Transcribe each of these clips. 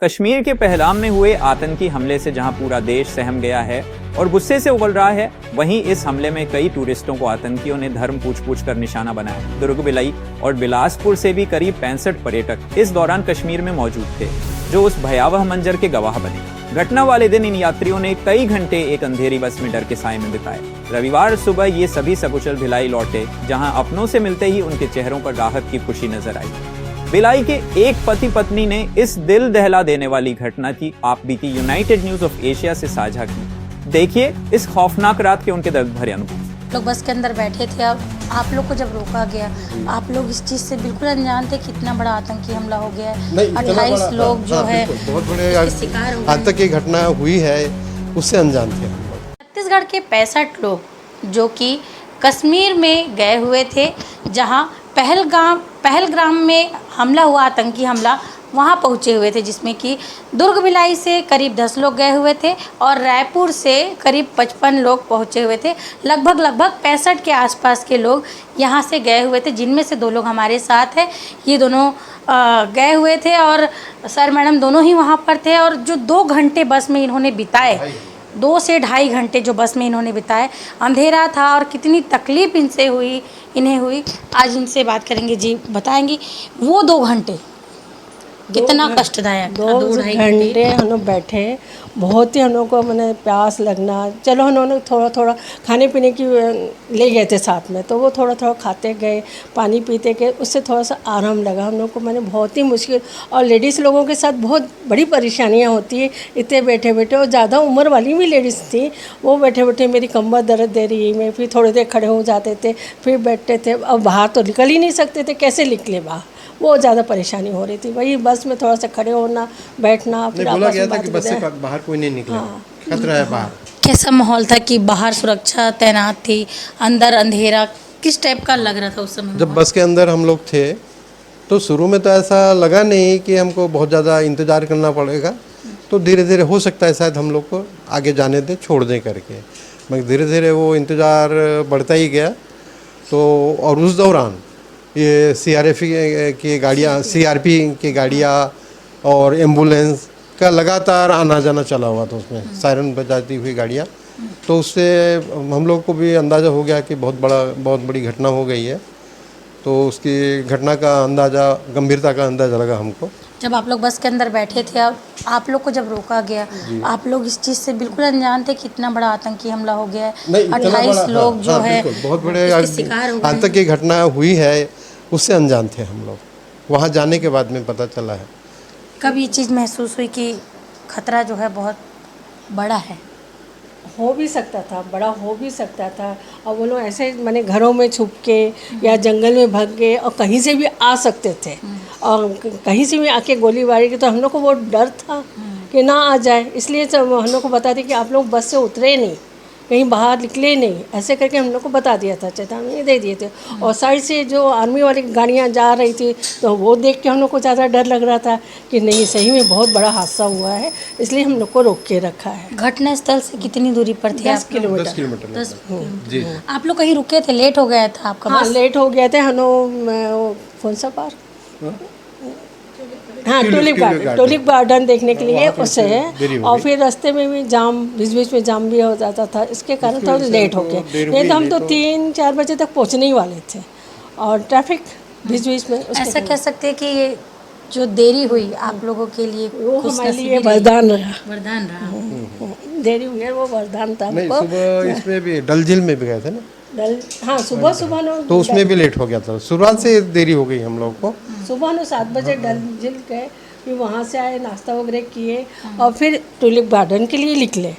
कश्मीर के पहलगाम में हुए आतंकी हमले से जहां पूरा देश सहम गया है और गुस्से से उगल रहा है, वहीं इस हमले में कई टूरिस्टों को आतंकियों ने धर्म पूछ कर निशाना बनाया। दुर्ग, भिलाई और बिलासपुर से भी करीब 65 पर्यटक इस दौरान कश्मीर में मौजूद थे, जो उस भयावह मंजर के गवाह बने। घटना वाले दिन इन यात्रियों ने कई घंटे एक अंधेरी बस में डर के साए में बिताए। रविवार सुबह ये सभी सकुशल भिलाई लौटे, जहां अपनों से मिलते ही उनके चेहरों पर राहत की खुशी नजर आई। भिलाई के एक पति पत्नी ने इस दिल दहला देने वाली घटना की आपबीती यूनाइटेड न्यूज ऑफ एशिया से साझा की। देखिए इस खौफनाक रात के उनके दर्द भरे अनुभव। लोग बस के अंदर बैठे थे। अब आप लोग को जब रोका गया, आप लोग इस चीज से बिल्कुल अनजान थे कितना बड़ा आतंकी हमला हो गया है। 28 लोग जो है बहुत बड़े शिकार हो आतंक की घटना हुई है, उससे अनजान थे हम लोग। छत्तीसगढ़ के 65 लोग जो कि कश्मीर में गए हुए थे, जहां पहलगाम में हमला हुआ, आतंकी हमला, वहां पहुंचे हुए थे, जिसमें कि दुर्ग भिलाई से करीब 10 लोग गए हुए थे और रायपुर से करीब 55 लोग पहुंचे हुए थे। लगभग 65 के आसपास के लोग यहां से गए हुए थे, जिनमें से 2 लोग हमारे साथ हैं। ये दोनों गए हुए थे और सर मैडम दोनों ही वहां पर थे। और जो 2 घंटे बस में इन्होंने बिताए, 2 से ढाई घंटे जो बस में इन्होंने बिताए, अंधेरा था और कितनी तकलीफ़ इन्हें हुई, आज इनसे बात करेंगे। जी बताएंगी वो 2 घंटे कितना कष्टदायक। 2 घंटे हम लोग बैठे, बहुत ही हम लोग को मैंने प्यास लगना। चलो उन्होंने थोड़ा थोड़ा खाने पीने की ले गए थे साथ में, तो वो थोड़ा थोड़ा खाते गए, पानी पीते गए, उससे थोड़ा सा आराम लगा हम लोग को। मैंने बहुत ही मुश्किल, और लेडीज़ लोगों के साथ बहुत बड़ी परेशानियां होती है इतने बैठे बैठे। और ज़्यादा उम्र वाली भी लेडीज़ थी, वो बैठे बैठे मेरी कमर दर्द दे रही है। मैं फिर थोड़ी देर खड़े हो जाते थे, फिर बैठते थे। अब बाहर तो निकल ही नहीं सकते थे, कैसे निकले बाहर, वो ज़्यादा परेशानी हो रही थी। वही बस में थोड़ा सा खड़े होना, बैठना, फिर बोला गया था कि बस से बाहर कोई नहीं निकला, खतरा है बाहर। कैसा माहौल था कि बाहर सुरक्षा तैनात थी, अंदर अंधेरा, किस टाइप का लग रहा था उस समय? जब बस के अंदर हम लोग थे तो शुरू में तो ऐसा लगा नहीं कि हमको बहुत ज़्यादा इंतज़ार करना पड़ेगा, तो धीरे धीरे हो सकता है शायद हम लोग को आगे जाने दें, छोड़ दें करके। मगर धीरे धीरे वो इंतज़ार बढ़ता ही गया। तो और उस दौरान ये की गाड़ियाँ, सीआरपी की गाड़ियाँ और एम्बुलेंस का लगातार आना जाना चला हुआ था, उसमें सायरन बजाती हुई गाड़ियाँ। तो उससे हम लोग को भी अंदाज़ा हो गया कि बहुत बड़ी घटना हो गई है। तो उसकी घटना का अंदाज़ा, गंभीरता का अंदाज़ा लगा हमको। जब आप लोग बस के अंदर बैठे थे, अब आप लोग को जब रोका गया, आप लोग इस चीज़ से बिल्कुल अनजान थे कितना बड़ा आतंकी हमला हो गया है। 28 लोग जो है बहुत बड़े शिकार हो गए। आतंक की घटना हुई है, उससे अनजान थे हम लोग। वहाँ जाने के बाद में पता चला है। कब ये चीज़ महसूस हुई कि खतरा जो है बहुत बड़ा है? हो भी सकता था, बड़ा हो भी सकता था। और वो लोग ऐसे मैंने घरों में छुप के या जंगल में भाग गए, और कहीं से भी आ सकते थे, और कहीं से भी आके गोलीबारी की। तो हम लोग को वो डर था कि ना आ जाए, इसलिए सब हम लोग को बता दिया कि आप लोग बस से उतरे नहीं, कहीं बाहर निकले नहीं, ऐसे करके हम लोग को बता दिया था, चेतावनी दे दिए थे। और साइड से जो आर्मी वाली गाड़ियाँ जा रही थी, तो वो देख के हम लोग को ज़्यादा डर लग रहा था कि नहीं, सही में बहुत बड़ा हादसा हुआ है, इसलिए हम लोग को रोक के रखा है। घटना स्थल से कितनी दूरी पर थे? 10 किलोमीटर। 10 किलोमीटर। 10 जी। आप लोग कहीं रुके थे? लेट हो गया था आपका? हाँ, लेट हो गया था। हम लोग कौन सा पार्क, हाँ, टूलिप गार्डन देखने के लिए उससे है। और फिर रास्ते में भी जाम, बीच में जाम भी हो जाता था, इसके कारण थोड़ा लेट हो गया। नहीं तो हम तो 3-4 बजे तक पहुंचने ही वाले थे, और ट्रैफिक बीच में। ऐसा कह सकते हैं कि ये जो देरी हुई आप लोगों के लिए, वो हमारे लिए वरदान रहा। वरदान रहा। देरी हुई है, वो वरदान था नहीं, हमको। सुबह इसमें भी डल झील में भी गए थे ना, हाँ, सुबह तो उसमें भी लेट हो गया था। शुरुआत से देरी हो गई हम लोग को। सुबह 7 बजे डल झील गए, फिर वहाँ से आए, नाश्ता वगैरह किए, और फिर टूलिप गार्डन के लिए निकले।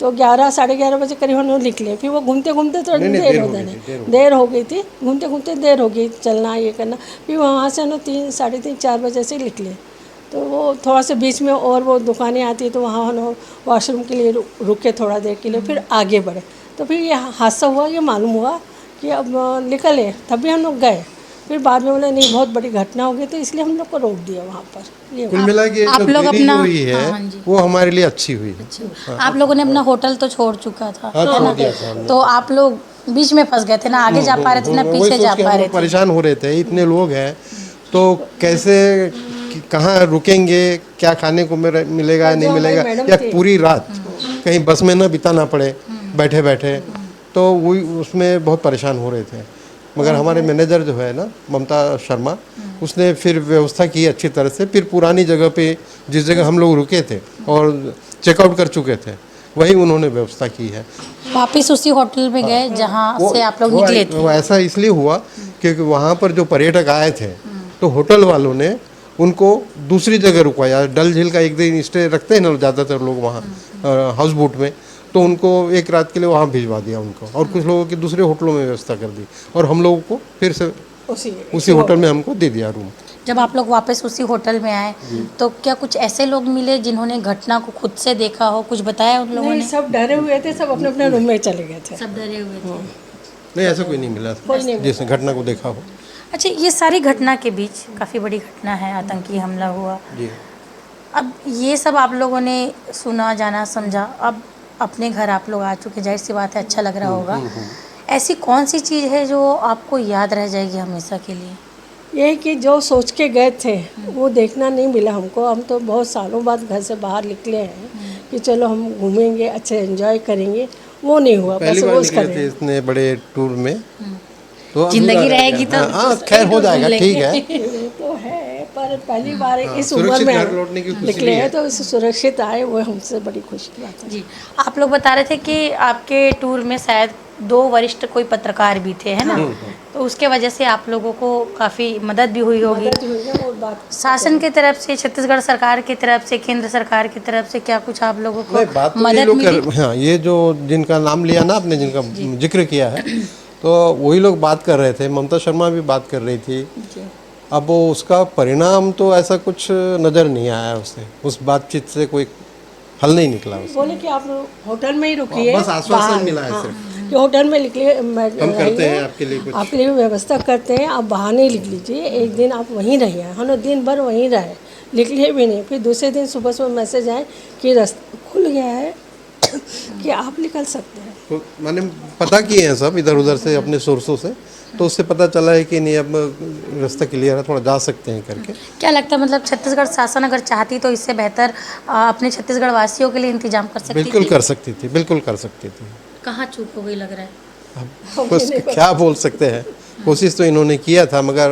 तो 11, साढ़े 11 बजे करीब हम लोग निकले। फिर वो घूमते घूमते थोड़ी देर हो गई थी, घूमते घूमते देर हो गई, चलना ये करना। फिर वहाँ से हम लोग 3, साढ़े 3, 4 बजे से निकले। तो वो थोड़ा सा बीच में और वो दुकानें आती, तो वहाँ हम लोग वॉशरूम के लिए रुके थोड़ा देर के लिए, फिर आगे बढ़े। तो फिर ये हादसा हुआ, ये मालूम हुआ कि अब निकले, तभी हम लोग गए। फिर बाद में बोले नहीं, बहुत बड़ी घटना हो गई, तो इसलिए हम लोग को रोक दिया वहाँ पर। ये कुल मिला के आप जो लोग देरी अपना हुई है, हाँ जी, वो हमारे लिए अच्छी हुई है। हाँ। आप लोगों ने अपना होटल तो छोड़ चुका था, हाँ, है छोड़ ना? दिया था हमने। तो आप लोग बीच में फंस गए थे ना, आगे जा पा रहे थे ना वही पीछे सोच जा के पा हम रहे लोग थे। परेशान हो रहे थे, इतने लोग हैं तो कैसे कि कहाँ रुकेंगे, क्या खाने को मिलेगा नहीं जो हमारे मिलेगा, मैडम या थे। पूरी रात कहीं बस में ना बिताना पड़े बैठे बैठे, तो वो उसमें बहुत परेशान हो रहे थे। मगर हमारे मैनेजर जो है ना, ममता शर्मा, उसने फिर व्यवस्था की अच्छी तरह से। फिर पुरानी जगह पे जिस जगह हम लोग रुके थे और चेकआउट कर चुके थे, वही उन्होंने व्यवस्था की है। वापस उसी होटल में गए जहाँ से आप लोग निकले थे? वो ऐसा इसलिए हुआ क्योंकि वहाँ पर जो पर्यटक आए थे, तो होटल वालों ने उनको दूसरी जगह रुकवाया। डल झील का एक दिन स्टे रखते हैं ना ज़्यादातर लोग वहाँ हाउस बोट में, तो उनको एक रात के लिए वहाँ भिजवा दिया उनको, और कुछ लोगों की दूसरे होटलों में व्यवस्था कर दी, और हम लोगों को फिर से उसी होटल में हमको दे दिया रूम। जब आप लोग वापस उसी होटल में आए तो क्या कुछ ऐसे लोग मिले जिन्होंने घटना को खुद से देखा हो, कुछ बताया उन लोगों नहीं, ने? सब डरे हुए थे, सब अपने अपने रूम में चले गए थे। सब डरे हुए थे। नहीं, ऐसा कोई नहीं मिला जिसने घटना को देखा हो। अच्छा, ये सारी घटना के बीच काफ़ी बड़ी घटना है, आतंकी हमला हुआ। जी, अब ये सब आप लोगों ने सुना, जाना, समझा, अब अपने घर आप लोग आ चुके, जाहिर सी बात है अच्छा लग रहा होगा। ऐसी कौन सी चीज़ है जो आपको याद रह जाएगी हमेशा के लिए? यही कि जो सोच के गए थे वो देखना नहीं मिला हमको। हम तो बहुत सालों बाद घर से बाहर निकले हैं कि चलो हम घूमेंगे, अच्छे एंजॉय करेंगे, वो नहीं हुआ। पहली बस बार रोज निकले कर थे इतने बड़े टूर में, तो जिंदगी अधूरा रह रहेगी गया। तो हाँ, खैर हो जाएगा, ठीक है। ये तो है, पर पहली बार इस उम्र सुरक्षित में घर लौटने की खुशी निकले भी हैं है। तो इस सुरक्षित आए, वो हमसे बड़ी खुशी की बात है। जी, आप लोग बता रहे थे कि आपके टूर में शायद 2 वरिष्ठ कोई पत्रकार भी थे, है ना? तो उसके वजह से आप लोगों को काफ़ी मदद भी हुई होगी। मदद हुई है, वो बात शासन की तरफ से, छत्तीसगढ़ सरकार की तरफ से, केंद्र सरकार की तरफ से क्या कुछ आप लोगों को नहीं, बात तो ये मदद लोग मिली? हाँ, ये जो जिनका नाम लिया ना आपने, जिनका जिक्र किया है, तो वही लोग बात कर रहे थे। ममता शर्मा भी बात कर रही थी। अब वो उसका परिणाम तो ऐसा कुछ नज़र नहीं आया उससे, उस बातचीत से कोई हल नहीं निकला उससे। बोले कि आप होटल में ही रुकिए, बस आश्वासन बाहर, मिला है हाँ, सिर्फ। कि होटल में निकलिए, हम करते हैं आपके लिए कुछ। आपके लिए व्यवस्था करते हैं, आप बाहर नहीं निकल लीजिए, एक दिन आप वहीं रहिए। हम लोग दिन भर वहीं रहे, निकले भी नहीं। फिर दूसरे दिन सुबह सुबह मैसेज आए कि रास्ता खुल गया है कि आप निकल सकते हैं। तो मैंने पता किए हैं सब इधर उधर से अपने सोर्सों से, तो उससे पता चला है कि नहीं, अब रास्ता क्लियर है, थोड़ा जा सकते हैं करके। क्या लगता है, मतलब छत्तीसगढ़ शासन अगर चाहती तो इससे बेहतर अपने छत्तीसगढ़ वासियों के लिए इंतजाम कर सकती बिल्कुल थी? कर सकती थी, बिल्कुल कर सकती थी। कहाँ चूक हो गई लग रहा है? बस क्या बोल सकते हैं, कोशिश तो इन्होंने किया था, मगर